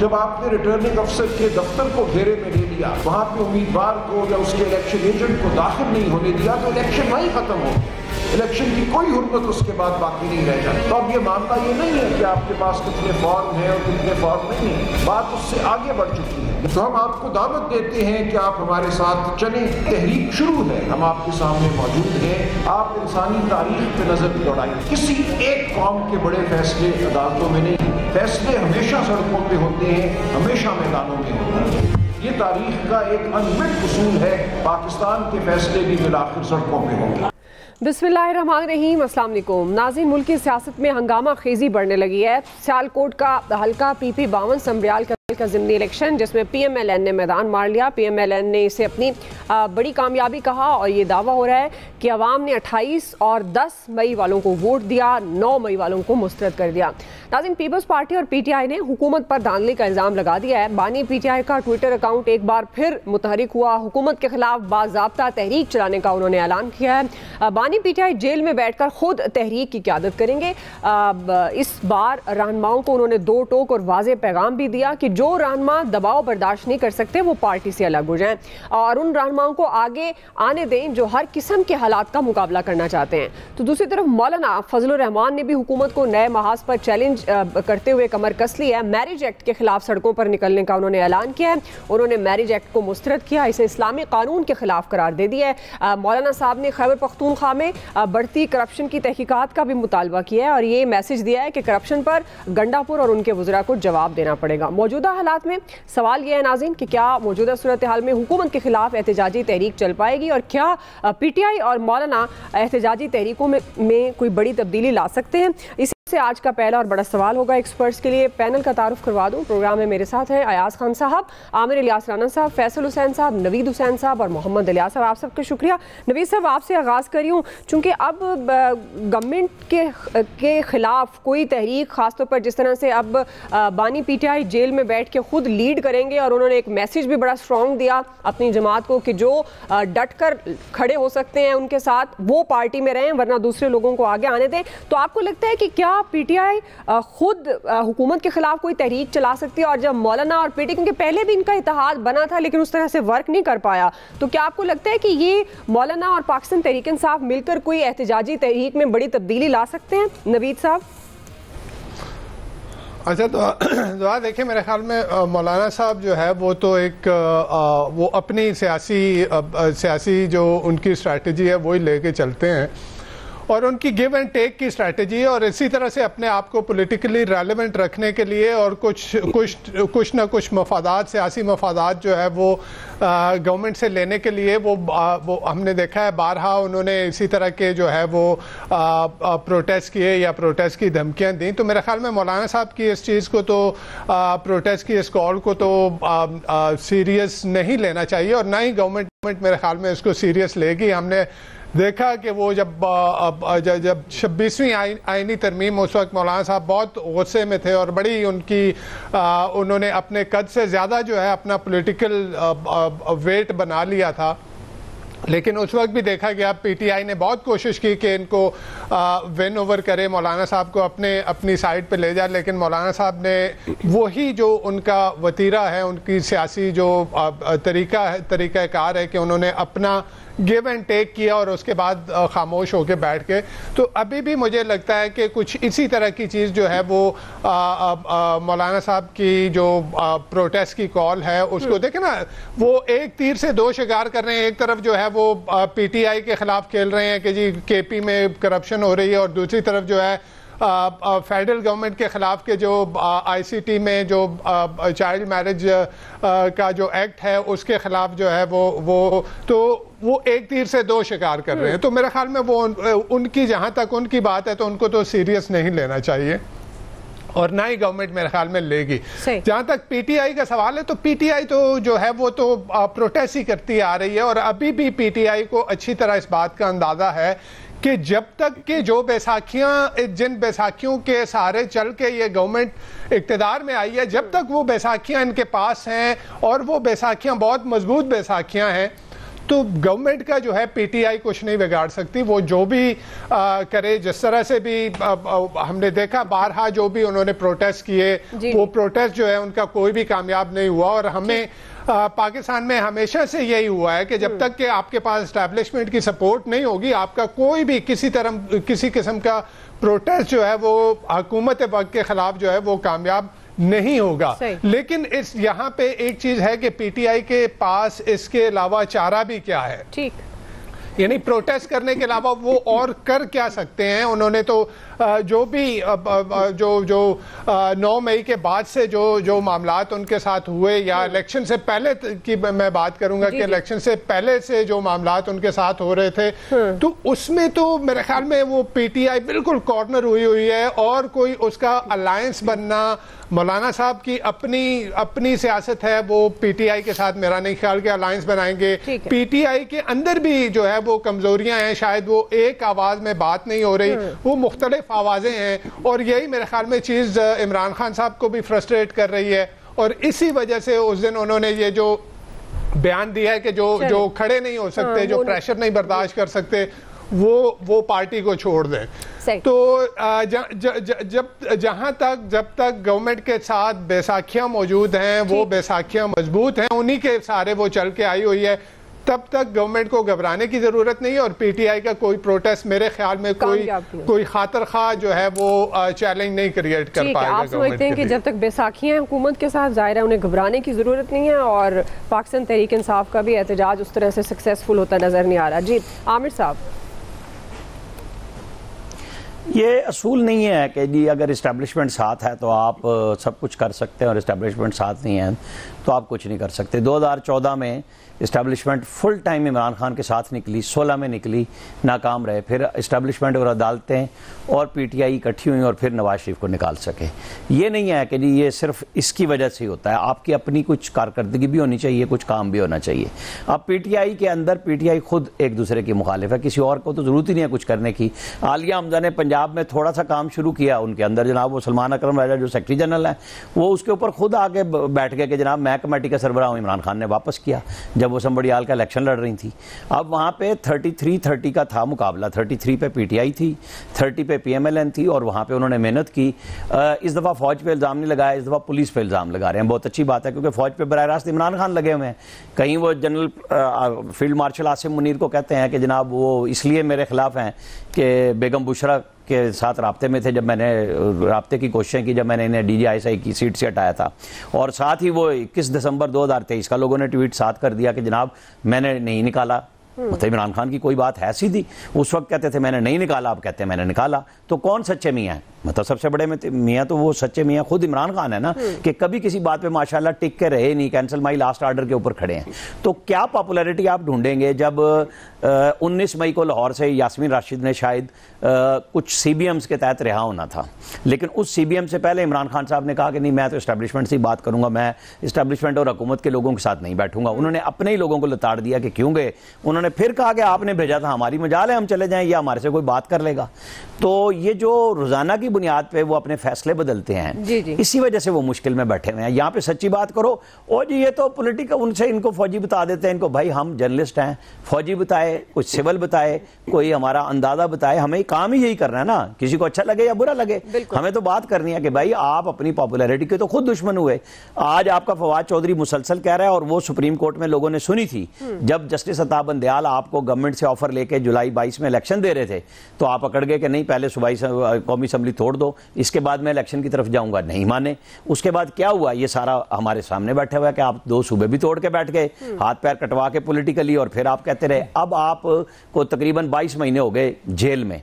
जब आपने रिटर्निंग अफसर के दफ्तर को घेरे में ले लिया, वहाँ पे उम्मीदवार को या उसके इलेक्शन एजेंट को दाखिल नहीं होने दिया, तो इलेक्शन वहीं खत्म हो, इलेक्शन की कोई हुर्मत उसके बाद बाकी नहीं रह जाती। तो अब ये मामला ये नहीं है कि आपके पास कितने फॉर्म हैं और कितने फॉर्म नहीं है, बात उससे आगे बढ़ चुकी है। तो हम आपको दावत देते हैं कि आप हमारे साथ चलें, तहरीक शुरू है, हम आपके सामने मौजूद हैं। आप इंसानी तारीख पे नजर दौड़ाएं, किसी एक कौम के बड़े फैसले अदालतों में नहीं, फैसले हमेशा सड़कों पे होते हैं, हमेशा मैदानों में होते हैं। ये तारीख का एक अनमिट उसूल है, पाकिस्तान के फैसले भी बिलाखिर सड़कों पे होंगे। बिस्मिल्लाहिर्रहमानिर्रहीम, अस्सलाम वालेकुम नाज़रीन। मुल्क की सियासत में हंगामा खेजी बढ़ने लगी है। सियालकोट का हल्का PP 52 संब्रियाल का ज़िमनी इलेक्शन, जिसमें PMLN ने मैदान मार लिया। PMLN ने इसे अपनी बड़ी कामयाबी कहा और ये दावा हो रहा है कि अवाम ने 28 और 10 मई वालों को वोट दिया, 9 मई वालों को मुस्तरद कर दिया। नाज़रीन, पीपल्स पार्टी और PTI ने हुकूमत पर धांधली का इल्ज़ाम लगा दिया है। बानी PTI का ट्विटर अकाउंट एक बार फिर मुतहरिक हुआ। हुकूमत के खिलाफ बाज़ाब्ता तहरीक चलाने का उन्होंने ऐलान किया है। बानी PTI जेल में बैठकर खुद तहरीक की क़यादत करेंगे। इस बार रहनुमाओं को उन्होंने 2 टोक और वाज़ेह पैगाम भी दिया कि जो रहनुमा दबाव बर्दाश्त नहीं कर सकते वो पार्टी से अलग हो जाएं और उन रहनुमाओं को आगे आने दें जो हर किस्म के हालात का मुकाबला करना चाहते हैं। तो दूसरी तरफ मौलाना फजलुर रहमान ने भी हुकूमत को नए महाज पर चैलेंज करते हुए कमर कस ली है। मैरिज एक्ट के खिलाफ सड़कों पर निकलने का उन्होंने ऐलान किया है। उन्होंने मैरिज एक्ट को मुस्तरद किया, इसे इस्लामी कानून के खिलाफ करार दे दिया है। मौलाना साहब ने खैबर पख्तूनख्वा में बढ़ती करप्शन की तहकीकात का भी मुतालबा किया है और ये मैसेज दिया है कि करप्शन पर गंडापुर और उनके वज़रा को जवाब देना पड़ेगा। मौजूदा हालात में सवाल यह है नाज़रीन कि क्या मौजूदा सूरत हाल में हुकूमत के खिलाफ एहतजाजी तहरीक चल पाएगी और क्या PTI और मौलाना एहतजाजी तहरीकों में कोई बड़ी तब्दीली ला सकते हैं? से आज का पहला और बड़ा सवाल होगा। एक्सपर्ट्स के लिए पैनल का तारुफ करवा दूं। प्रोग्राम में मेरे साथ हैं अयाज खान साहब, आमिर इलियास राना साहब, फैसल हुसैन साहब, नवीद हुसैन साहब और मोहम्मद इलियास साहब। आप सबका शुक्रिया। नवीद साहब, आपसे आगाज़ करी हूँ, चूँकि अब गवर्नमेंट के ख़िलाफ़ कोई तहरीक, ख़ासतौर पर जिस तरह से अब बानी PTI जेल में बैठ के खुद लीड करेंगे और उन्होंने एक मैसेज भी बड़ा स्ट्रॉन्ग दिया अपनी जमात को कि जो डट कर खड़े हो सकते हैं उनके साथ वो पार्टी में रहें, वरना दूसरे लोगों को आगे आने दें। तो आपको लगता है कि क्या PTI खुद हुकूमत के खिलाफ कोई तहरीक चला सकती है? और जब मौलाना और PTI, क्योंकि पहले भी इनका इत्तेहाद बना था लेकिन उस तरह से वर्क नहीं कर पाया, तो क्या आपको लगता है कि ये मौलाना और पाकिस्तान तहरीक इंसाफ मिलकर कोई एहतजाजी तहरीक में बड़ी तब्दीली ला सकते हैं? नवीद साहब। अच्छा, तो देखिए, मेरे ख्याल में मौलाना साहब जो है वो तो एक वो अपनी सियासी जो उनकी स्ट्रैटेजी है वही लेके चलते हैं और उनकी गिव एंड टेक की स्ट्रैटेजी है और इसी तरह से अपने आप को पॉलिटिकली रेलेवेंट रखने के लिए और कुछ ना कुछ मफादात, सियासी मफादात जो है वो गवर्नमेंट से लेने के लिए वो हमने देखा है बारहा उन्होंने इसी तरह के जो है वो प्रोटेस्ट किए या प्रोटेस्ट की धमकियां दी। तो मेरे ख्याल में मौलाना साहब की इस चीज़ को तो प्रोटेस्ट की इस कॉल को तो सीरियस नहीं लेना चाहिए और ना ही गवर्नमेंट मेरे ख्याल में इसको सीरियस लेगी। हमने देखा कि वो जब 26वीं आईनी तरमीम, उस वक्त मौलाना साहब बहुत गुस्से में थे और बड़ी उन्होंने अपने कद से ज़्यादा जो है अपना पॉलिटिकल वेट बना लिया था। लेकिन उस वक्त भी देखा गया PTI ने बहुत कोशिश की कि इनको विन ओवर करे, मौलाना साहब को अपनी साइड पे ले जाए, लेकिन मौलाना साहब ने वही जो उनका वतीरा है, उनकी सियासी जो तरीक़ाकार है कि उन्होंने अपना गिव एंड टेक किया और उसके बाद खामोश होकर बैठ के। तो अभी भी मुझे लगता है कि कुछ इसी तरह की चीज़ जो है वो मौलाना साहब की जो प्रोटेस्ट की कॉल है उसको देखें ना, वो एक तीर से 2 शिकार कर रहे हैं। एक तरफ जो है वो PTI के खिलाफ खेल रहे हैं कि जी KP में करप्शन हो रही है और दूसरी तरफ जो है फेडरल गवर्नमेंट के खिलाफ के जो ICT में जो चाइल्ड मैरिज का जो एक्ट है उसके खिलाफ जो है वो एक तीर से 2 शिकार कर रहे हैं। तो मेरे ख्याल में वो उनकी जहां तक उनकी बात है तो उनको तो सीरियस नहीं लेना चाहिए और ना ही गवर्नमेंट मेरे ख्याल में लेगी। जहां तक PTI का सवाल है तो PTI तो जो है वो तो प्रोटेस्ट ही करती आ रही है और अभी भी PTI को अच्छी तरह इस बात का अंदाजा है कि जब तक कि जो जिन बैसाखियों के सहारे चल के ये गवर्नमेंट इक़्तिदार में आई है, जब तक वो बैसाखियां इनके पास हैं और वो बैसाखियां बहुत मजबूत बैसाखियां हैं, तो गवर्नमेंट का जो है पीटीआई कुछ नहीं बिगाड़ सकती, वो जो भी करे, जिस तरह से भी हमने देखा बारहा जो भी उन्होंने प्रोटेस्ट किए, वो प्रोटेस्ट जो है उनका कोई भी कामयाब नहीं हुआ। और हमें पाकिस्तान में हमेशा से यही हुआ है कि जब तक कि आपके पास एस्टैब्लिशमेंट की सपोर्ट नहीं होगी, आपका कोई भी किसी किस्म का प्रोटेस्ट जो है वो हुकूमत वक्त के खिलाफ जो है वो कामयाब नहीं होगा। लेकिन इस यहाँ पे एक चीज है कि पीटीआई के पास इसके अलावा चारा भी क्या है, ठीक, यानी प्रोटेस्ट करने के अलावा वो और कर क्या सकते हैं। उन्होंने तो जो भी जो 9 मई के बाद से जो मामलात उनके साथ हुए, या इलेक्शन से पहले की मैं बात करूंगा कि इलेक्शन से पहले से जो मामलात उनके साथ हो रहे थे, तो उसमें तो मेरे ख्याल में वो पीटीआई बिल्कुल कॉर्नर हुई है। और कोई उसका अलायंस बनना, मौलाना साहब की अपनी सियासत है, वो पीटीआई के साथ मेरा नहीं ख्याल कि अलायंस बनाएंगे। पीटीआई के अंदर भी जो है वो कमजोरियां हैं, शायद वो एक आवाज में बात नहीं हो रही, वो मुख्तलिफ आवाजें हैं। और यही मेरे ख्याल में चीज इमरान खान साहब को भी फ्रस्ट्रेट कर रही है। और इसी वजह से उस दिन उन्होंने ये जो बयान दिया है कि जो खड़े नहीं हो सकते, जो प्रेशर नहीं बर्दाश्त कर सकते, वो पार्टी को छोड़ दें। तो जब तक गवर्नमेंट के साथ बैसाखियां मौजूद हैं, वो बैसाखियां मजबूत हैं, उन्हीं के सारे वो चल के आई हुई है, तब तक गवर्नमेंट को घबराने की जरूरत नहीं है। और पीटीआई का कोई प्रोटेस्ट मेरे ख्याल में कोई खातर खा जो है वो चैलेंज नहीं क्रिएट कर पाएगा। आप समझते हैं कि जब तक बैसाखियां हुकूमत के साथ, जाहिर है उन्हें घबराने की जरूरत नहीं है, और पाकिस्तान तहरीक इंसाफ का भी एहतजाज उस तरह से सक्सेसफुल होता नजर नहीं आ रहा। जी आमिर साहब, ये असूल नहीं है कि जी अगर इस्टेब्लिशमेंट साथ है तो आप सब कुछ कर सकते हैं, और इस्टेब्लिशमेंट साथ नहीं है तो आप कुछ नहीं कर सकते। 2014 में establishment full time Imran Khan के साथ निकली, 16 में निकली, नाकाम रहे। फिर इस्टेब्लिशमेंट और अदालतें और पीटीआई इकट्ठी हुई और फिर नवाज शरीफ को निकाल सके। ये नहीं है कि जी ये सिर्फ इसकी वजह से होता है, आपकी अपनी कुछ कारकर्दगी भी होनी चाहिए, कुछ काम भी होना चाहिए। अब पीटीआई के अंदर पीटीआई खुद एक दूसरे की मुखालिफ है, किसी और को तो जरूरत ही नहीं है कुछ करने की। आलिया हमजा ने पंजाब में थोड़ा सा काम शुरू किया, उनके अंदर जनाब वो सलमान अकरम राजा जो सेक्रेटरी जनरल है, वो उसके ऊपर खुद आके बैठ गए कि जनाब मैं कमेटी का सरबराह हूं। इमरान खान ने वापस किया जब वो संबड़ियाल का इलेक्शन लड़ रही थी। अब वहां पे 33-30 का था मुकाबला, 33 पे पीटीआई थी, 30 पे पीएमएलएन थी, और वहां पे उन्होंने मेहनत की। इस दफा फौज पे इल्जाम नहीं लगाया, इस दफा पुलिस पे इल्जाम लगा रहे हैं। बहुत अच्छी बात है, क्योंकि फौज पे बराह रास्त इमरान खान लगे हुए हैं। कहीं वो general field marshal Asim Munir को कहते हैं कि जनाब वो इसलिए मेरे खिलाफ हैं कि बेगम बुशरा के साथ राब्ते में थे जब मैंने राब्ते की कोशिशें की, जब मैंने इन्हें डीजीआईएसआई की सीट से हटाया था। और साथ ही वो 21 दिसंबर 2023 का लोगों ने ट्वीट साथ कर दिया कि जनाब मैंने नहीं निकाला। मतलब इमरान खान की कोई बात है सीधी, उस वक्त कहते थे मैंने नहीं निकाला, अब कहते हैं मैंने निकाला। तो कौन सच्चे मियाँ हैं? मतलब सबसे बड़े मियाँ तो वो सच्चे मियाँ खुद इमरान खान है ना, कि कभी किसी बात पे माशाल्लाह टिक के रहे नहीं, कैंसिल माई लास्ट ऑर्डर के ऊपर खड़े हैं। तो क्या पॉपुलैरिटी आप ढूंढेंगे जब 19 मई को लाहौर से यास्मीन राशिद ने शायद कुछ सीबीएम्स के तहत रिहा होना था, लेकिन उस सीबीएम से पहले इमरान खान साहब ने कहा कि नहीं मैं तो एस्टैब्लिशमेंट से ही बात करूंगा, मैं एस्टैब्लिशमेंट और हुकूमत के लोगों के साथ नहीं बैठूंगा। उन्होंने अपने ही लोगों को लताड़ दिया कि क्यों गए। उन्होंने फिर कहा कि आपने भेजा था, हमारी मजाल है हम चले जाएं या हमारे से कोई बात कर लेगा। तो ये जो रोजाना की बुनियाद पे वो अपने फैसले बदलते हैं, इसी वजह से वो मुश्किल में बैठे हुए हैं। यहाँ पे सच्ची बात करो, और जी ये तो पॉलिटिकल, उनसे इनको फौजी बता देते हैं, इनको भाई हम जर्नलिस्ट हैं, फौजी बताए, कुछ सिविल बताए, कोई हमारा अंदाजा बताए, हमें काम ही यही करना है ना, किसी को अच्छा लगे या बुरा लगे, हमें तो बात करनी है कि भाई आप अपनी पॉपुलैरिटी के तो खुद दुश्मन हुए। आज आपका फवाद चौधरी मुसलसल कह रहा है, और वो सुप्रीम कोर्ट में लोगों ने सुनी थी जब जस्टिस अताब बंदयाल आपको गवर्नमेंट से ऑफर लेके जुलाई 22 में इलेक्शन दे रहे थे, तो आप पकड़ गए कि नहीं पहले सूबाई कौमी असम्बली तोड़ दो, इसके बाद मैं इलेक्शन की तरफ जाऊंगा, नहीं माने। उसके बाद क्या हुआ, ये सारा हमारे सामने बैठा हुआ है कि आप 2 सूबे भी तोड़ के बैठ गए, हाथ पैर कटवा के पॉलिटिकली, और फिर आप कहते रहे। अब आप को तकरीबन 22 महीने हो गए जेल में।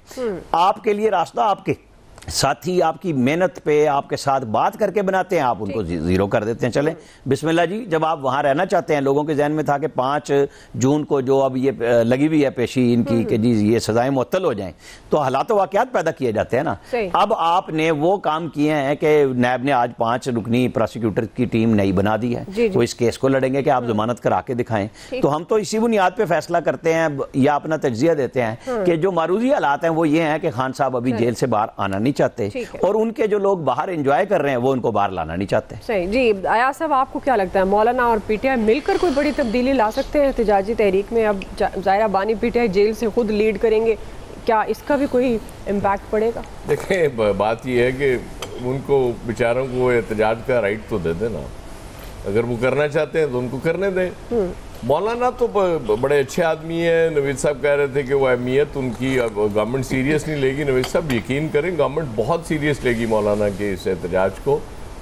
आपके लिए रास्ता आपके साथी आपकी मेहनत पे आपके साथ बात करके बनाते हैं, आप उनको जीरो कर देते हैं। चलें बिस्मिल्लाह जी, जब आप वहां रहना चाहते हैं, लोगों के जहन में था कि 5 जून को जो अब ये लगी हुई है पेशी इनकी कि जी ये सजाएं मुअत्तल हो जाएं, तो हालात वाक़यात पैदा किए जाते हैं ना। अब आपने वो काम किए हैं कि नैब ने आज 5 रुकनी प्रोसिक्यूटर की टीम नई बना दी है, वो इस केस को लड़ेंगे कि आप जमानत करा के दिखाएं। तो हम तो इसी बुनियाद पे फैसला करते हैं या अपना तज्जिया देते हैं कि जो मारूजी हालात हैं वो ये हैं कि खान साहब अभी जेल से बाहर आना नहीं नहीं चाहते, और उनके जो लोग बाहर एंजॉय कर रहे हैं वो उनको बाहर लाना नहीं चाहते। सही जी। अयाज साहब, आपको क्या लगता है, मौलाना और पीटीआई मिलकर कोई बड़ी तब्दीली ला सकते हैं एहतजाजी तहरीक में? अब ज़ाहिरा बानी पीटीआई जेल से खुद लीड करेंगे, क्या इसका भी कोई इम्पैक्ट पड़ेगा? देखें, बात यह है कि उनको बेचारों को एहतजाज का राइट तो दे देना, अगर वो करना चाहते हैं तो उनको करने दें। मौलाना तो बड़े अच्छे आदमी हैं। नवीद साहब कह रहे थे कि वो अहमियत उनकी गवर्नमेंट सीरियस नहीं लेगी। नवीद साहब यकीन करें, गवर्नमेंट बहुत सीरियस लेगी मौलाना के इस एहतजाज को,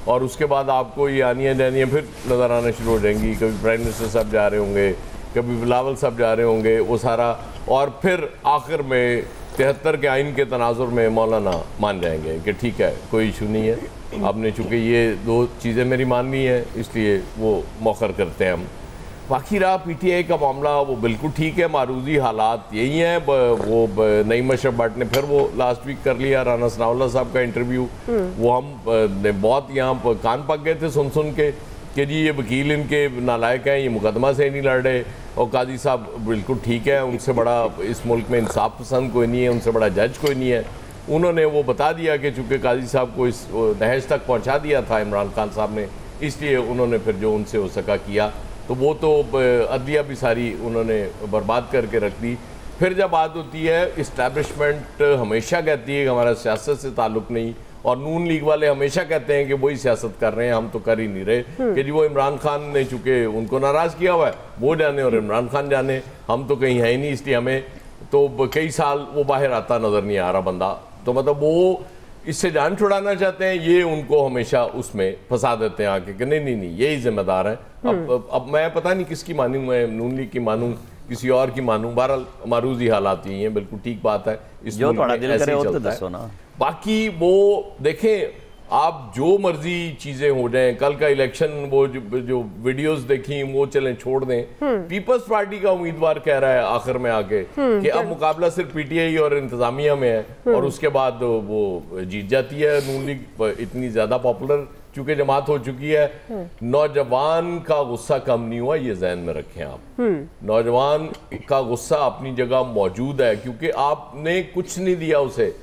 और उसके बाद आपको ये आनियाँ जानियाँ फिर नज़र आना शुरू हो जाएंगी। कभी प्राइम मिनिस्टर साहब जा रहे होंगे, कभी बिलावल साहब जा रहे होंगे, वो सारा, और फिर आखिर में 73 के आइन के तनाजुर में मौलाना मान जाएंगे कि ठीक है, कोई इशू नहीं है, आपने चूँकि ये दो चीज़ें मेरी माननी है, इसलिए वो मौखर करते हैं हम। बाकी रहा पीटीआई का मामला, वो बिल्कुल ठीक है, मारूजी हालात यही हैं। वो नई मशरफ भट्ट ने फिर वो लास्ट वीक कर लिया, राना सनाउल्लाह साहब का इंटरव्यू, वो हम बहुत यहाँ कान पक गए थे सुन सुन के कि जी ये वकील इनके नालायक हैं, ये मुकदमा से नहीं लड़ रहे, और काजी साहब बिल्कुल ठीक है, उनसे बड़ा इस मुल्क में इंसाफ पसंद कोई नहीं है, उनसे बड़ा जज कोई नहीं है। उन्होंने वो बता दिया कि चूँकि काजी साहब को इस नहज तक पहुँचा दिया था इमरान खान साहब ने, इसलिए उन्होंने फिर जो उनसे हो सका किया, तो वो तो अदलिया भी सारी उन्होंने बर्बाद करके रख दी। फिर जब बात होती है, इस्टेब्लिशमेंट हमेशा कहती है कि हमारा सियासत से ताल्लुक़ नहीं, और नून लीग वाले हमेशा कहते हैं कि वही सियासत कर रहे हैं, हम तो कर ही नहीं रहे, कि जी वो इमरान खान ने चूँकि उनको नाराज़ किया हुआ है, वो जाने और इमरान खान जाने, हम तो कहीं है ही नहीं, इसलिए हमें तो कई साल वो बाहर आता नज़र नहीं आ रहा बंदा। तो मतलब वो इससे जान छुड़ाना चाहते हैं, ये उनको हमेशा उसमें फंसा देते हैं आके कि नहीं यही जिम्मेदार है। अब मैं पता नहीं किसकी मानूं, मैं नून लीग की मानूं, किसी और की मानूं, बहरहाल मारूजी हालात यही हैं, बिल्कुल ठीक बात है, इस जो थोड़ा दिल करे वो तो दसो ना। बाकी वो देखें, आप जो मर्जी चीजें हो जाएं, कल का इलेक्शन वो जो वीडियोस देखी वो चलें छोड़ दें, पीपल्स पार्टी का उम्मीदवार कह रहा है आखिर में आके कि अब मुकाबला सिर्फ पीटीआई और इंतजामिया में है, और उसके बाद वो जीत जाती है नून लीग, इतनी ज्यादा पॉपुलर चूंकि जमात हो चुकी है। नौजवान का गुस्सा कम नहीं हुआ, ये जहन में रखें आप, नौजवान का गुस्सा अपनी जगह मौजूद है, क्योंकि आपने कुछ नहीं दिया उसे,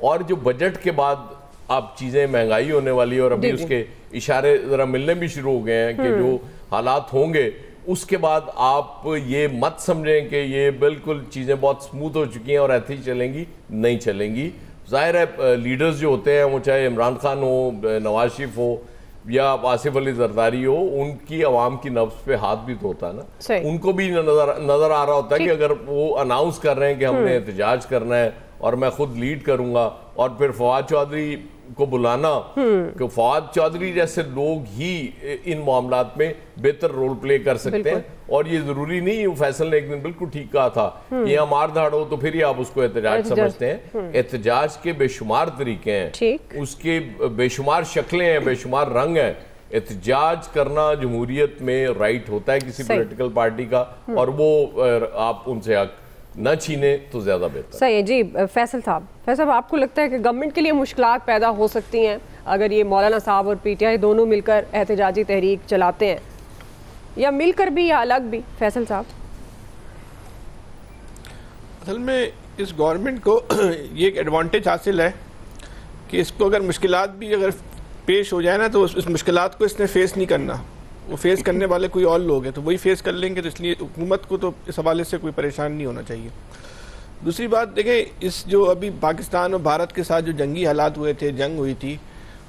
और जो बजट के बाद आप चीज़ें महंगाई होने वाली है, और अभी उसके इशारे ज़रा मिलने भी शुरू हो गए हैं कि जो हालात होंगे उसके बाद आप ये मत समझें कि ये बिल्कुल चीज़ें बहुत स्मूथ हो चुकी हैं और ऐसे ही चलेंगी, नहीं चलेंगी। ज़ाहिर है लीडर्स जो होते हैं, वो चाहे इमरान खान हो, नवाज शरीफ हो या आसिफ अली जरदारी हो, उनकी आवाम की नब्ज़ पे हाथ भी तो होता है ना, उनको भी नज़र आ रहा होता है कि अगर वो अनाउंस कर रहे हैं कि हमने एहतजाज करना है और मैं खुद लीड करूंगा, और फिर फवाद चौधरी को बुलाना, कि फवाद चौधरी जैसे लोग ही इन मामलात में बेहतर रोल प्ले कर सकते हैं, और ये जरूरी नहीं, फैसल ने एक दिन बिल्कुल ठीक कहा था कि यहाँ मार धाड़ हो तो फिर ही आप उसको एहतजाज समझते हैं। एहतजाज के बेशुमार तरीके हैं, उसके बेशुमार शक्लें हैं, बेशुमार रंग हैं। एहतजाज करना जमहूरियत में राइट होता है किसी पॉलिटिकल पार्टी का, और वो आप उनसे हक न छीने तो ज्यादा बेहतर। सही है जी। फैसल साहब, आपको लगता है कि गवर्नमेंट के लिए मुश्किलात पैदा हो सकती हैं अगर ये मौलाना साहब और पीटीआई दोनों मिलकर एहतजाजी तहरीक चलाते हैं, या मिलकर भी या अलग भी? फैसल साहब, असल में इस गवर्नमेंट को ये एक एडवांटेज हासिल है कि इसको अगर मुश्किलात भी अगर पेश हो जाए ना, तो उस मुश्किलात को इसने फेस नहीं करना, वो फेस करने वाले कोई और लोग हैं, तो वही फेस कर लेंगे। तो इसलिए हुकूमत को तो इस हवाले से कोई परेशान नहीं होना चाहिए। दूसरी बात देखें, इस जो अभी पाकिस्तान और भारत के साथ जो जंगी हालात हुए थे, जंग हुई थी,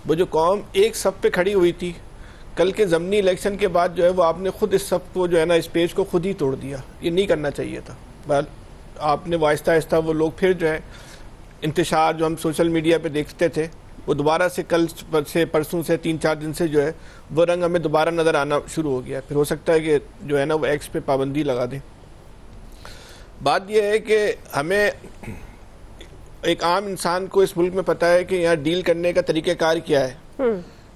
वो जो कौम एक सफ़ पे खड़ी हुई थी, कल के ज़मनी इलेक्शन के बाद जो है वो आपने खुद इस सफ़ को जो है ना, इस पेज को खुद ही तोड़ दिया। ये नहीं करना चाहिए था। बस आपने वो आहिस्ता आहिस्ता वो लोग फिर जो है इंतशार जो हम सोशल मीडिया पे देखते थे, वो दोबारा से कल से परसों से 3-4 दिन से जो है वो रंग हमें दोबारा नज़र आना शुरू हो गया। फिर हो सकता है कि जो है ना वो एक्स पे पाबंदी लगा दें। बात यह है कि हमें, एक आम इंसान को इस मुल्क में पता है कि यहाँ डील करने का तरीक़ाकार क्या है,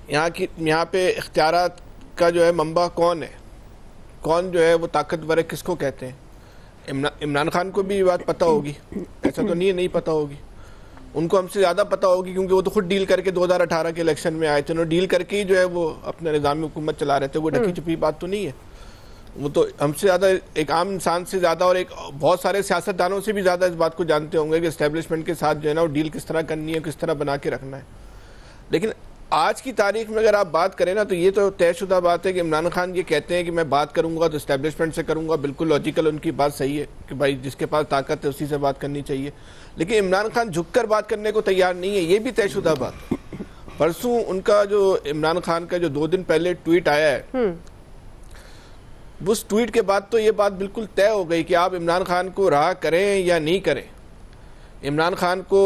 यहाँ पे इख्तियारात का जो है मंबा कौन है, कौन जो है वो ताकतवर है, किसको कहते हैं। इमरान खान को भी ये बात पता होगी, ऐसा तो नहीं पता होगी, उनको हमसे ज़्यादा पता होगी, क्योंकि वो तो खुद डील करके 2018 के इलेक्शन में आए थे, उन्होंने डील करके ही जो है वो अपने निज़ामी हुकूमत चला रहे थे, वो ढकी छुपी बात तो नहीं है। वो तो हमसे ज़्यादा, एक आम इंसान से ज़्यादा और एक बहुत सारे सियासतदानों से भी ज़्यादा इस बात को जानते होंगे कि एस्टेब्लिशमेंट के साथ जो है ना वो डील किस तरह करनी है, किस तरह बना के रखना है। लेकिन आज की तारीख में अगर आप बात करें ना, तो ये तो तयशुदा बात है कि इमरान खान ये कहते हैं कि मैं बात करूंगा तो एस्टेब्लिशमेंट से करूंगा, बिल्कुल लॉजिकल उनकी बात सही है कि भाई जिसके पास ताकत है उसी से बात करनी चाहिए। लेकिन इमरान खान झुककर बात करने को तैयार नहीं है, ये भी तयशुदा बात। परसों उनका जो इमरान खान का जो 2 दिन पहले ट्वीट आया है, उस ट्वीट के बाद तो ये बात बिल्कुल तय हो गई कि आप इमरान खान को रहा करें या नहीं करें। इमरान खान को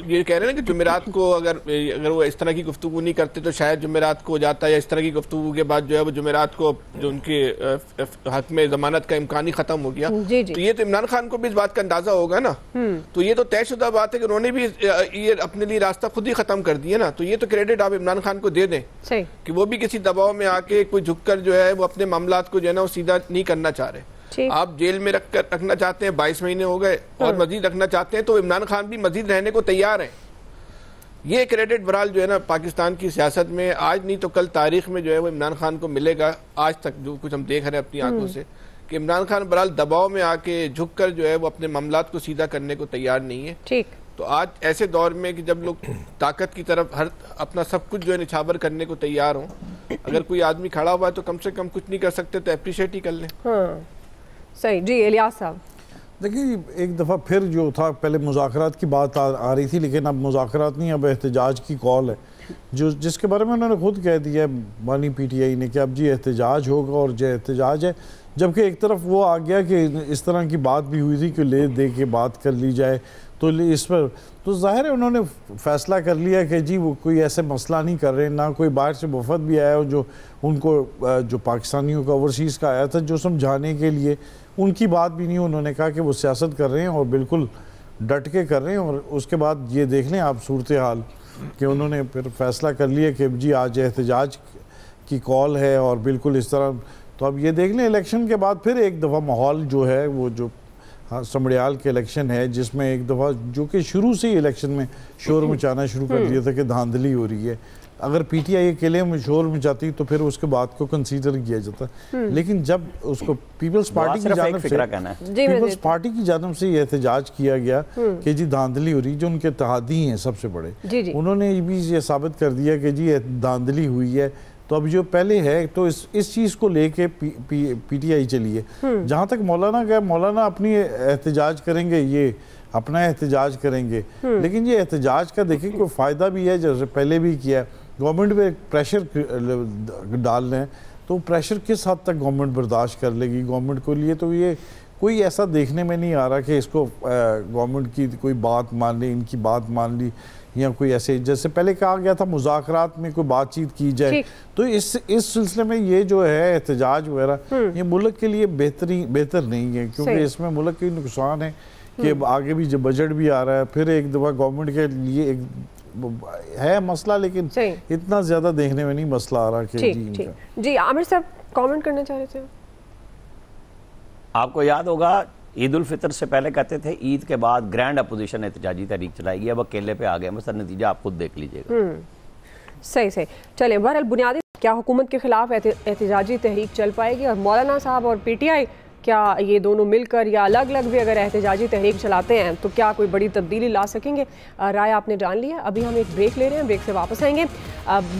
ये कह रहे हैं ना कि जुमेरात को अगर वो इस तरह की गुफ्तगू नहीं करते तो शायद जुमेरात को हो जाता, या इस तरह की गुफ्तगू के बाद जो है वो जुमेरात को जो उनके हक में जमानत का इम्कान ही खत्म हो गया। तो ये तो इमरान खान को भी इस बात का अंदाजा होगा ना। तो ये तो तयशुदा बात है कि उन्होंने भी ये अपने लिए रास्ता खुद ही खत्म कर दिया ना। तो ये तो क्रेडिट आप इमरान खान को दे दें कि वो भी किसी दबाव में आके कोई झुककर जो है वो अपने मामलात को जो है ना वो सीधा नहीं करना चाह रहे। आप जेल में रखना चाहते हैं, 22 महीने हो गए, और मजीद रखना चाहते हैं, तो इमरान खान भी मजीद रहने को तैयार हैं। ये क्रेडिट बहरहाल जो है ना पाकिस्तान की सियासत में आज नहीं तो कल तारीख में जो है वो इमरान खान को मिलेगा। आज तक जो कुछ हम देख रहे हैं अपनी आंखों से कि इमरान खान बहरहाल दबाव में आके झुककर जो है वो अपने मामलात को सीधा करने को तैयार नहीं है। ठीक, तो आज ऐसे दौर में कि जब लोग ताकत की तरफ हर अपना सब कुछ जो है निछावर करने को तैयार हों, अगर कोई आदमी खड़ा हुआ है तो कम से कम कुछ नहीं कर सकते तो अप्रिशिएट ही कर लें। सही जी। इलियास साहब देखिए, एक दफ़ा फिर जो था, पहले मुज़ाकरात की बात आ रही थी, लेकिन अब मुज़ाकरात नहीं, अब एहतजाज की कॉल है, जो जिसके बारे में उन्होंने खुद कह दिया बानी PTI ने कि अब जी एहतजाज होगा और जो एहतजाज है। जबकि एक तरफ वो आ गया कि इस तरह की बात भी हुई थी कि ले दे के बात कर ली जाए, तो इस पर तो ज़ाहिर है उन्होंने फ़ैसला कर लिया कि जी वो कोई ऐसे मसला नहीं कर रहे, ना कोई बाहर से वफद भी आया जो उनको जो पाकिस्तानियों का ओवरसीज़ का आया था जो समझाने के लिए, उनकी बात भी नहीं। उन्होंने कहा कि वो सियासत कर रहे हैं और बिल्कुल डट के कर रहे हैं। और उसके बाद ये देख लें आप सूरत हाल कि उन्होंने फिर फैसला कर लिया कि जी आज एहतजाज की कॉल है और बिल्कुल इस तरह। तो अब ये देख लें इलेक्शन के बाद फिर एक दफ़ा माहौल जो है वो जो समड़ियाल के इलेक्शन है, जिसमें एक दफ़ा जो कि शुरू से ही इलेक्शन में शोर मचाना शुरू कर दिया था कि धांधली हो रही है। अगर PTI अकेले में शोर मचाती तो फिर उसके बाद को कंसीडर किया जाता, लेकिन जब उसको पीपल्स पार्टी की जानब से ये एहतजाज किया गया कि जी धांधली हो रही, जो उनके इत्तेहादी हैं सबसे बड़े, उन्होंने भी ये साबित कर दिया कि जी धांधली हुई है। तो अब जो पहले है तो इस चीज़ को लेके PTI चली है। जहाँ तक मौलाना का, मौलाना अपनी एहतजाज करेंगे, ये अपना एहतजाज करेंगे, लेकिन ये एहतजाज का देखिए कोई फ़ायदा भी है, जैसे पहले भी किया, गवर्नमेंट पे प्रेशर डाल रहे हैं, तो प्रेशर किस हद तक गवर्नमेंट बर्दाश्त कर लेगी गवर्नमेंट को लिए। तो ये कोई ऐसा देखने में नहीं आ रहा कि इसको गवर्नमेंट की कोई बात मान ली, इनकी बात मान ली, या कोई ऐसे जैसे पहले कहा गया था मुज़ाकरात में कोई बातचीत की जाए। तो इस सिलसिले में ये जो है एहतजाज वगैरह ये मुल्क के लिए बेहतर नहीं है, क्योंकि इसमें मुल्क के नुकसान है कि आगे भी जब बजट भी आ रहा है, फिर एक दफ़ा गवर्नमेंट के लिए एक है मसला, लेकिन इतना ज़्यादा देखने में नहीं मसला आ रहा कि जी। आमिर साहब कमेंट करना चाह रहे थे। आपको याद होगा ईद उल फितर से पहले कहते थे ईद के बाद ग्रैंड अपोजिशन एहतजाजी तहरीक चलाएगी, अब अकेले पे आ गए, मसला नतीजा आप खुद देख लीजिएगा। सही चले। बहरहाल बुनियादी क्या हुकूमत के खिलाफ एहतजाजी तहरीक चल पाएगी, और मौलाना साहब और PTI क्या ये दोनों मिलकर या अलग अलग भी अगर एहतजाजी तहरीक चलाते हैं तो क्या कोई बड़ी तब्दीली ला सकेंगे? राय आपने जान ली है। अभी हम एक ब्रेक ले रहे हैं, ब्रेक से वापस आएंगे।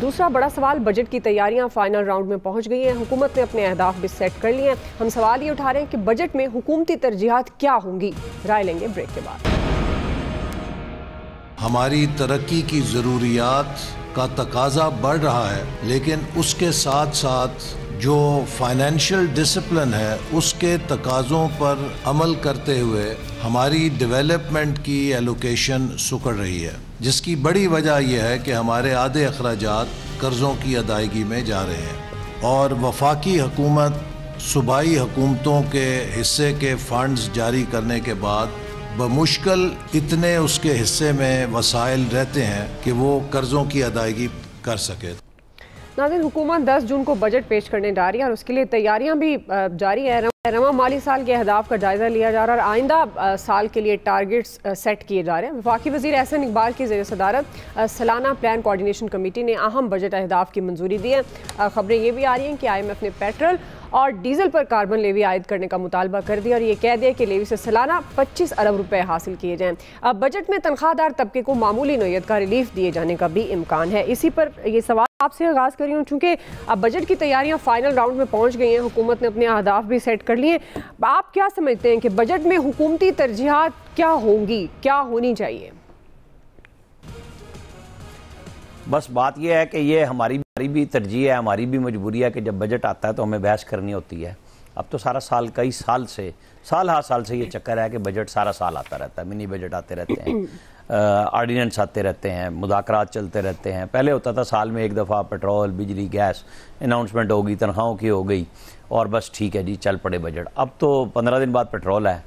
दूसरा बड़ा सवाल, बजट की तैयारियां फाइनल राउंड में पहुंच गई हैं, हुकूमत ने अपने अहदाफ भी सेट कर लिए हैं। हम सवाल ये उठा रहे हैं कि बजट में हुकूमती तरजीहात क्या होंगी? राय लेंगे ब्रेक के बाद। हमारी तरक्की की ज़रूरियात का तकाजा बढ़ रहा है, लेकिन उसके साथ साथ जो फाइनेंशियल डिसिप्लिन है उसके तकाज़ों पर अमल करते हुए हमारी डेवलपमेंट की एलोकेशन सुकड़ रही है, जिसकी बड़ी वजह यह है कि हमारे आधे अखराजात कर्ज़ों की अदायगी में जा रहे हैं और वफाकी हुकूमत सूबाई हुकूमतों के हिस्से के फंड्स जारी करने के बाद बमुश्किल इतने उसके हिस्से में वसाइल रहते हैं कि वो कर्ज़ों की अदायगी कर सके। नाज़रीन, हुकूमत 10 जून को बजट पेश करने जा रही है और उसके लिए तैयारियां भी जारी है। रवा माली साल के अहदाफ का जायजा लिया जा रहा है और आइंदा साल के लिए टारगेट्स सेट किए जा रहे हैं। वफाकी वज़ीर एहसन इकबाल की ज़ेर सदारत सालाना प्लान कोऑर्डिनेशन कमेटी ने अहम बजट अहदाफ की मंजूरी दी है। खबरें ये भी आ रही हैं कि IMF ने पेट्रोल और डीजल पर कार्बन लेवी आयद करने का मुतालबा कर दिया और ये कह दिया कि लेवी से सालाना 25 अरब रुपए हासिल किए जाएं। अब बजट में तनख्वाहदार तबके को मामूली नोयत का रिलीफ दिए जाने का भी इम्कान है। इसी पर ये सवाल आपसे आगाज़ कर रही हूँ, चूँकि अब बजट की तैयारियां फाइनल राउंड में पहुँच गई हैं, हुकूमत ने अपने अहदाफ भी सेट कर लिए। आप क्या समझते हैं कि बजट में हुकूमती तरजीहात क्या होंगी, क्या होनी चाहिए? बस बात यह है कि ये हमारी भी तरजीह है, हमारी भी मजबूरी है कि जब बजट आता है तो हमें बहस करनी होती है। अब तो सारा साल, कई साल से, साल से ये चक्कर है कि बजट सारा साल आता रहता है, मिनी बजट आते रहते हैं, ऑर्डिनेंस आते रहते हैं, मुज़ाकरात चलते रहते हैं। पहले होता था साल में एक दफ़ा पेट्रोल, बिजली, गैस अनाउंसमेंट होगी, तनख्वाहों की हो गई और बस ठीक है जी चल पड़े बजट। अब तो 15 दिन बाद पेट्रोल है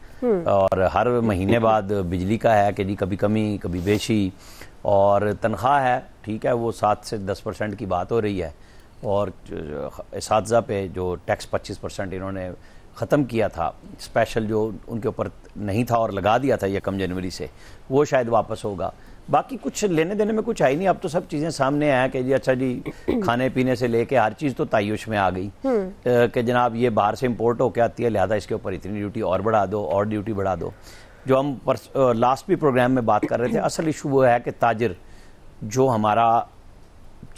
और हर महीने बाद बिजली का है कि जी कभी कमी कभी बेशी, और तनख्वाह है ठीक है वो 7 से 10% की बात हो रही है। और इसातिज़ा पे जो टैक्स 25% इन्होंने ख़त्म किया था स्पेशल, जो उनके ऊपर नहीं था और लगा दिया था 1 जनवरी से, वो शायद वापस होगा। बाकी कुछ लेने देने में कुछ आई नहीं। अब तो सब चीज़ें सामने आया कि जी अच्छा जी खाने पीने से लेके हर चीज़ तो तायुश में आ गई कि जनाब ये बाहर से इम्पोर्ट होकर आती है, लिहाजा इसके ऊपर इतनी ड्यूटी और बढ़ा दो और ड्यूटी बढ़ा दो। जो हम लास्ट भी प्रोग्राम में बात कर रहे थे, असल इशू वो है कि ताजिर जो हमारा,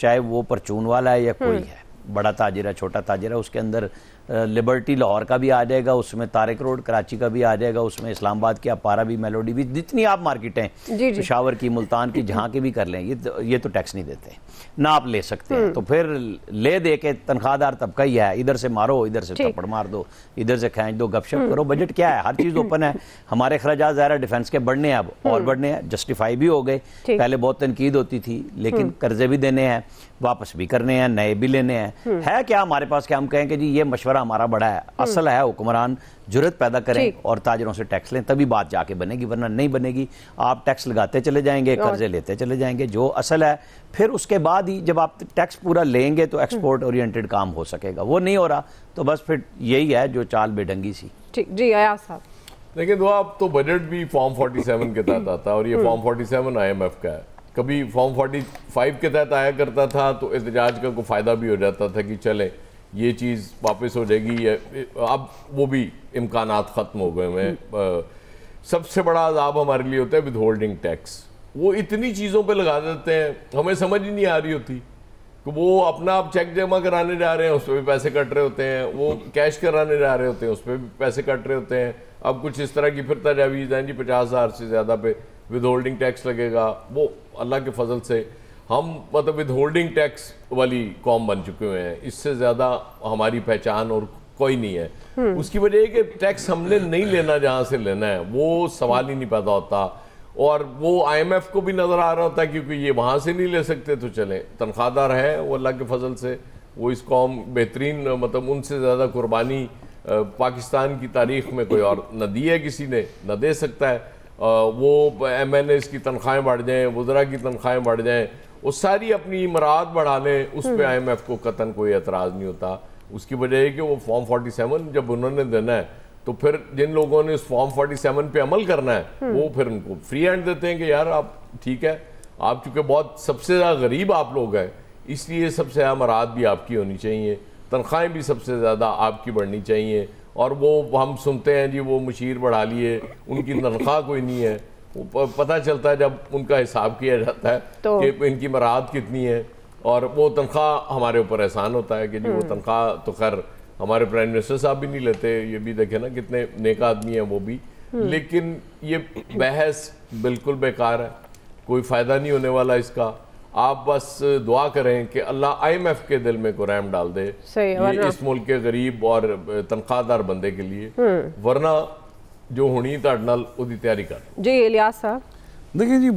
चाहे वो परचून वाला है या कोई है, बड़ा ताजिर है छोटा ताजिर है, उसके अंदर लिबर्टी लाहौर का भी आ जाएगा, उसमें तारिक रोड कराची का भी आ जाएगा, उसमें इस्लामाबाद की अपारा भी, मेलोडी भी, जितनी आप मार्केटें पेशावर की, मुल्तान की, जहाँ की भी कर लें, ये तो टैक्स नहीं देते ना, आप ले सकते हैं। तो फिर ले दे के तनख्वाहदार तबका ही है, इधर से मारो, इधर से थप्पड़ मार दो, इधर से खींच दो, गपशप करो। बजट क्या है, हर चीज़ ओपन है। हमारे खर्चात ज़ाहिर डिफेंस के बढ़ने हैं, अब और बढ़ने हैं, जस्टिफाई भी हो गए। पहले बहुत तनकीद होती थी, लेकिन कर्जे भी देने हैं, वापस भी करने हैं, नए भी लेने हैं। है क्या हमारे पास कि हम कहें कि जी ये मशवरा हमारा बड़ा है? असल है हुक्मरान जुर्रत पैदा करें और ताजरों से टैक्स लें, तभी बात जाके बनेगी, वरना नहीं बनेगी। आप टैक्स लगाते चले जाएंगे, कर्जे लेते चले जाएंगे, जो असल है। फिर उसके बाद ही जब आप टैक्स पूरा लेंगे तो एक्सपोर्ट ओरिएंटेड काम हो सकेगा। वो नहीं हो रहा तो बस फिर यही है जो चाल बेढंगी सी। ठीक जी, अयाज साहब। लेकिन वो अब तो बजट भी फॉर्म 47 के तहत आता है और ये फॉर्म 47 IMF का है। कभी फॉर्म 45 के तहत आया करता था तो एहतजाज का कोई फ़ायदा भी हो जाता था कि चले ये चीज़ वापस हो जाएगी। अब वो भी इम्कानात ख़त्म हो गए हैं। सबसे बड़ा अज़ाब हमारे लिए होता है विद होल्डिंग टैक्स। वो इतनी चीज़ों पे लगा देते हैं, हमें समझ ही नहीं आ रही होती कि वो अपना आप चेक जमा कराने जा रहे हैं, उस पर भी पैसे कट रहे होते हैं, वो कैश कराने जा रहे होते हैं, उस पर भी पैसे कट रहे होते हैं। अब कुछ इस तरह की फिर तजावीज़ हैं जी 50,000 से ज़्यादा पे विद होल्डिंग टैक्स लगेगा। वो अल्लाह के फजल से हम मतलब विद होल्डिंग टैक्स वाली कौम बन चुके हुए हैं। इससे ज़्यादा हमारी पहचान और कोई नहीं है। उसकी वजह है कि टैक्स हमने नहीं लेना, जहाँ से लेना है वो सवाल ही नहीं पैदा होता। और वो IMF को भी नज़र आ रहा होता है क्योंकि ये वहाँ से नहीं ले सकते तो चलें। तनख्वाहदार है वो अल्लाह के फजल से, वो इस कौम बेहतरीन, मतलब उनसे ज़्यादा कुर्बानी पाकिस्तान की तारीख में कोई और न दी है, किसी ने न दे सकता है। वो MNAs की तनख्वाहें बढ़ जाएँ, वज़रा की तनख्वाहें बढ़ जाएँ, वो सारी अपनी मराद बढ़ा लें, उस पर IMF को कतन कोई एतराज़ नहीं होता। उसकी वजह है कि वो फॉर्म 47 जब उन्होंने देना है तो फिर जिन लोगों ने उस फॉर्म 47 पे अमल करना है वो फिर उनको फ्री हैंड देते हैं कि यार आप ठीक है, आप चूँकि बहुत सबसे ज़्यादा गरीब आप लोग हैं, इसलिए सबसे ज़्यादा मराद भी आपकी होनी चाहिए, तनख्वाहें भी सबसे ज़्यादा आपकी बढ़नी चाहिए। और वो हम सुनते हैं जी वो मुशीर बढ़ा लिए, उनकी तनख्वाह कोई नहीं है। वो पता चलता है जब उनका हिसाब किया जाता है तो कि इनकी मराद कितनी है, और वो तनख्वाह हमारे ऊपर एहसान होता है कि जी वो तनख्वाह तो खैर हमारे प्राइम मिनिस्टर साहब भी नहीं लेते। ये भी देखे ना कितने नेक आदमी हैं वो भी। लेकिन ये बहस बिल्कुल बेकार है, कोई फ़ायदा नहीं होने वाला इसका। आप बस दुआ करें कि अल्लाह IMF के दिल में को रहम डाल दे ये इस मुल्क के गरीब और तनख्वाहदार बंदे के लिए, वरना जो होनी ताड़ नाल उसकी तैयारी कर। जी इलियास साहब। देखिए जी,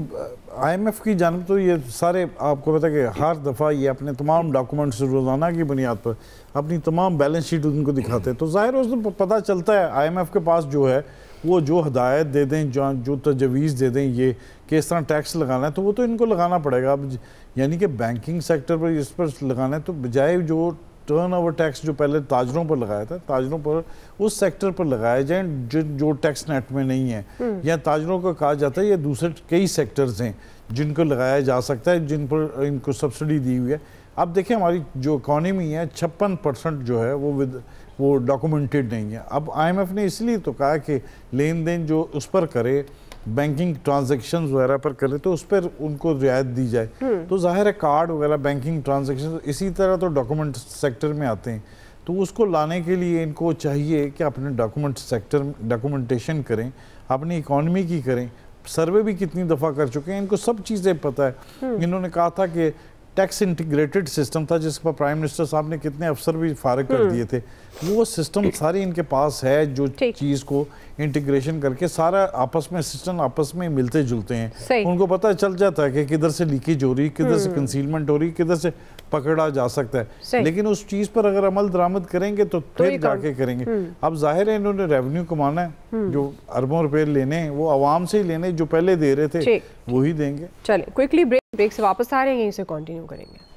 IMF की जानब तो ये सारे आपको पता है कि हर दफ़ा ये अपने तमाम डॉक्यूमेंट्स रोज़ाना की बुनियाद पर अपनी तमाम बैलेंस शीट उनको दिखाते हैं, तो ज़ाहिर है उसको पता चलता है IMF के पास जो है वो जो हदायत दे दें, जो तजवीज़ दे दें ये किस तरह टैक्स लगाना है, तो वो तो इनको लगाना पड़ेगा। अब यानी कि बैंकिंग सेक्टर पर इस पर लगाना है तो बजाय जो टर्न ओवर टैक्स जो पहले ताजरों पर लगाया था, ताजरों पर उस सेक्टर पर लगाया जाए जो टैक्स नेट में नहीं है, या ताजरों को कहा जाता है ये दूसरे कई सेक्टर्स हैं जिनको लगाया जा सकता है, जिन पर इनको सब्सिडी दी हुई है। अब देखिए हमारी जो इकॉनमी है 56% जो है वो विद वो डॉक्यूमेंटेड नहीं है। अब IMF ने इसलिए तो कहा कि लेन देन जो उस पर करे, बैंकिंग ट्रांजैक्शन वगैरह पर करे, तो उस पर उनको रियायत दी जाए। तो जाहिर है कार्ड वगैरह बैंकिंग ट्रांजैक्शन इसी तरह तो डॉक्यूमेंट सेक्टर में आते हैं, तो उसको लाने के लिए इनको चाहिए कि अपने डॉक्यूमेंटेशन करें, अपनी इकॉनमी की करें, सर्वे भी कितनी दफ़ा कर चुके हैं, इनको सब चीज़ें पता है। इन्होंने कहा था कि टैक्स इंटीग्रेटेड सिस्टम था जिस पर प्राइम मिनिस्टर साहब ने कितने अफसर भी फारिग कर दिए थे, वो सिस्टम सारी इनके पास है, जो चीज़ को इंटीग्रेशन करके सारा आपस में सिस्टम आपस में मिलते जुलते हैं। उनको पता चल जाता है कि किधर से लीकेज हो रही, किधर से कंसीलमेंट हो रही, किधर से पकड़ा जा सकता है। लेकिन उस चीज़ पर अगर अमल दरामद करेंगे तो फिर जाके करेंगे। अब जाहिर है इन्होंने रेवेन्यू कमाना है, जो अरबों रुपए लेने हैं वो आवाम से ही लेने, जो पहले दे रहे थे वही देंगे। चलिए क्विकली ब्रेक से वापस आ रहे हैं, यहीं से कंटिन्यू करेंगे।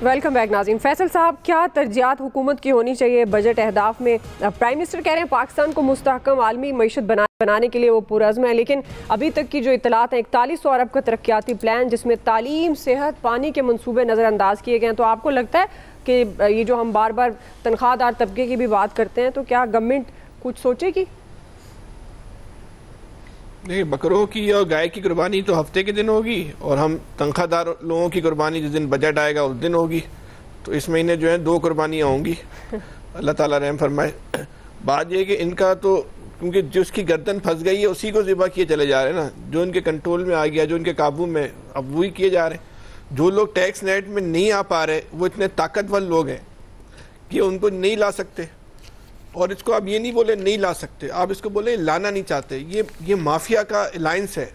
वेलकम बैक नाज़रीन। फैसल साहब, क्या तरजीहात हुकूमत की होनी चाहिए बजट अहदाफ में? प्राइम मिनिस्टर कह रहे हैं पाकिस्तान को मुस्तहकम आलमी मईशत बनाने के लिए वो पुरअज़्म है, लेकिन अभी तक की जो इतलात हैं 4100 अरब का तरक्याती प्लान जिसमें तालीम, सेहत, पानी के मंसूबे नज़रअंदाज किए गए हैं। तो आपको लगता है कि ये जो हम बार बार तनख्वाहदार तबके की भी बात करते हैं, तो क्या गवर्नमेंट कुछ सोचेगी? देखिए, बकरों की और गाय की कुर्बानी तो हफ्ते के दिन होगी, और हम तनख्वाहदार लोगों की कुर्बानी जिस दिन बजट आएगा उस दिन होगी। तो इस महीने जो है 2 कुर्बानियाँ होंगी, अल्लाह ताला रहम फरमाए। बात यह कि इनका तो क्योंकि जिसकी गर्दन फंस गई है उसी को ज़िबा किए चले जा रहे हैं ना, जो इनके कंट्रोल में आ गया, जो इनके काबू में, अब वही किए जा रहे हैं। जो लोग टैक्स नेट में नहीं आ पा रहे वो इतने ताकतवर लोग हैं कि उनको नहीं ला सकते। और इसको आप ये नहीं बोले नहीं ला सकते, आप इसको बोले लाना नहीं चाहते। ये माफिया का अलायंस है,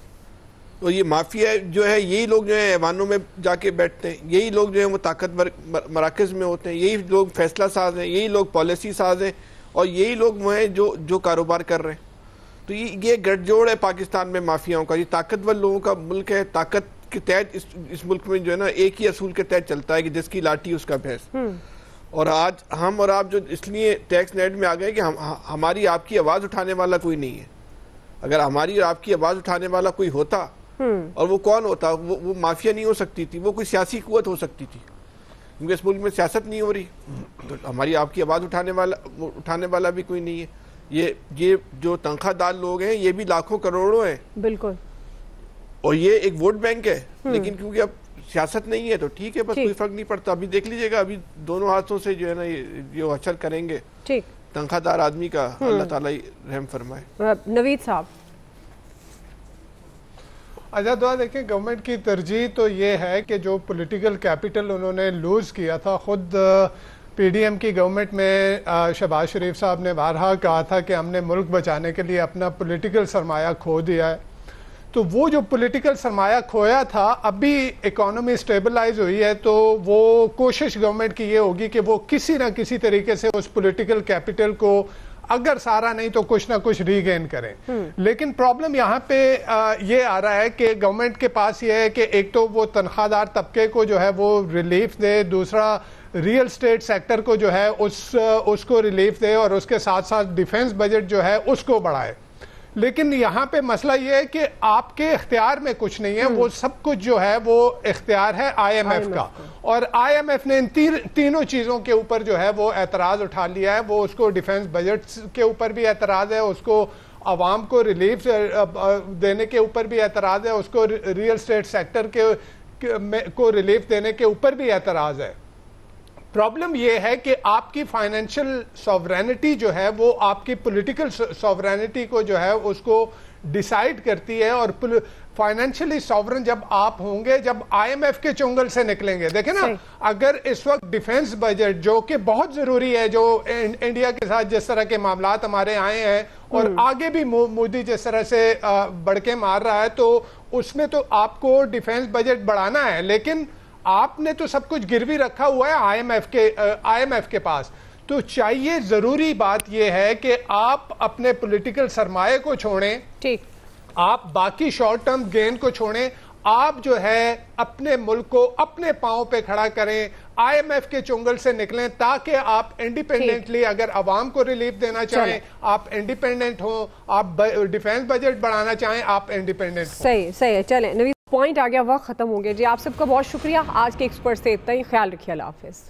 और ये माफिया जो है यही लोग जो है ऐवानों में जाके बैठते हैं, यही लोग जो है वो ताकतवर मराकज़ में होते हैं, यही लोग फैसला साज हैं, यही लोग पॉलिसी साज हैं, और यही लोग वो हैं जो कारोबार कर रहे हैं। तो ये गठजोड़ है पाकिस्तान में माफियाओं का। ये ताकतवर लोगों का मुल्क है, ताकत के तहत इस मुल्क में जो है ना एक ही असूल के तहत चलता है कि जिसकी लाठी उसका भैंस। और आज हम और आप जो इसलिए टैक्स नेट में आ गए कि हमारी आपकी आवाज़ उठाने वाला कोई नहीं है। अगर हमारी और आपकी आवाज़ उठाने वाला कोई होता, और वो कौन होता, वो माफिया नहीं हो सकती थी, वो कोई सियासी कुव्वत हो सकती थी, क्योंकि इस मुल्क में सियासत नहीं हो रही। तो हमारी आपकी आवाज़ उठाने वाला भी कोई नहीं है। ये जो तनख्वाहदार लोग हैं ये भी लाखों करोड़ों हैं, बिल्कुल, और ये एक वोट बैंक है। लेकिन क्योंकि अब सियासत नहीं है तो ठीक है, बस कोई फर्क नहीं पड़ता। अभी देख लीजिएगा, अभी दोनों हाथों से जो है ना ये हशर करेंगे तनख्वाहदार आदमी का, अल्लाह ताला रहम फरमाए। नवीद साहब, अच्छा दुआ देखें, गवर्नमेंट की तरजीह तो ये है कि जो पॉलिटिकल कैपिटल उन्होंने लूज़ किया था, खुद PDM की गवर्नमेंट में शहबाज शरीफ साहब ने बारहा कहा था कि हमने मुल्क बचाने के लिए अपना पॉलिटिकल सरमाया खो दिया है। तो वो जो पॉलिटिकल सरमाया खोया था, अभी इकोनॉमी स्टेबलाइज हुई है, तो वो कोशिश गवर्नमेंट की ये होगी कि वो किसी ना किसी तरीके से उस पॉलिटिकल कैपिटल को अगर सारा नहीं तो कुछ ना कुछ रीगेन करें। लेकिन प्रॉब्लम यहाँ पे ये आ रहा है कि गवर्नमेंट के पास ये है कि एक तो वो तनख्वाहदार तबके को जो है वो रिलीफ दे, दूसरा रियल स्टेट सेक्टर को जो है उसको रिलीफ दे, और उसके साथ साथ डिफेंस बजट जो है उसको बढ़ाए। लेकिन यहाँ पे मसला ये है कि आपके इख्तियार में कुछ नहीं है, वो सब कुछ जो है वो इख्तियार है IMF का, और IMF ने इन तीनों चीज़ों के ऊपर जो है वो एतराज़ उठा लिया है। वो उसको डिफेंस बजट के ऊपर भी एतराज़ है, उसको आवाम को रिलीफ देने के ऊपर भी एतराज़ है, उसको रियल स्टेट सेक्टर को रिलीफ देने के ऊपर भी एतराज़ है। प्रॉब्लम यह है कि आपकी फाइनेंशियल सॉवरेनिटी जो है वो आपकी पॉलिटिकल सॉवरेनिटी को जो है उसको डिसाइड करती है, और फाइनेंशियली सॉवरन जब आप होंगे जब IMF के चुंगल से निकलेंगे। देखें ना, अगर इस वक्त डिफेंस बजट जो कि बहुत जरूरी है, जो इंडिया के साथ जिस तरह के मामलात हमारे आए हैं और आगे भी मोदी जिस तरह से बढ़के मार रहा है, तो उसमें तो आपको डिफेंस बजट बढ़ाना है, लेकिन आपने तो सब कुछ गिरवी रखा हुआ है IMF के पास। तो चाहिए, जरूरी बात यह है कि आप अपने पॉलिटिकल सरमाए को छोड़ें, ठीक, आप बाकी शॉर्ट टर्म गेन को छोड़ें, आप जो है अपने मुल्क को अपने पांव पे खड़ा करें, IMF के चुंगल से निकलें, ताकि आप इंडिपेंडेंटली, अगर आवाम को रिलीफ देना चाहें आप इंडिपेंडेंट हो, आप डिफेंस बजट बढ़ाना चाहें आप इंडिपेंडेंट हो। सही है। चलें नवीद, पॉइंट आ गया, वक्त खत्म हो गया जी। आप सबका बहुत शुक्रिया। आज के एक्सपर्ट से इतना ही, ख्याल रखिए, अल्लाह हाफिज़।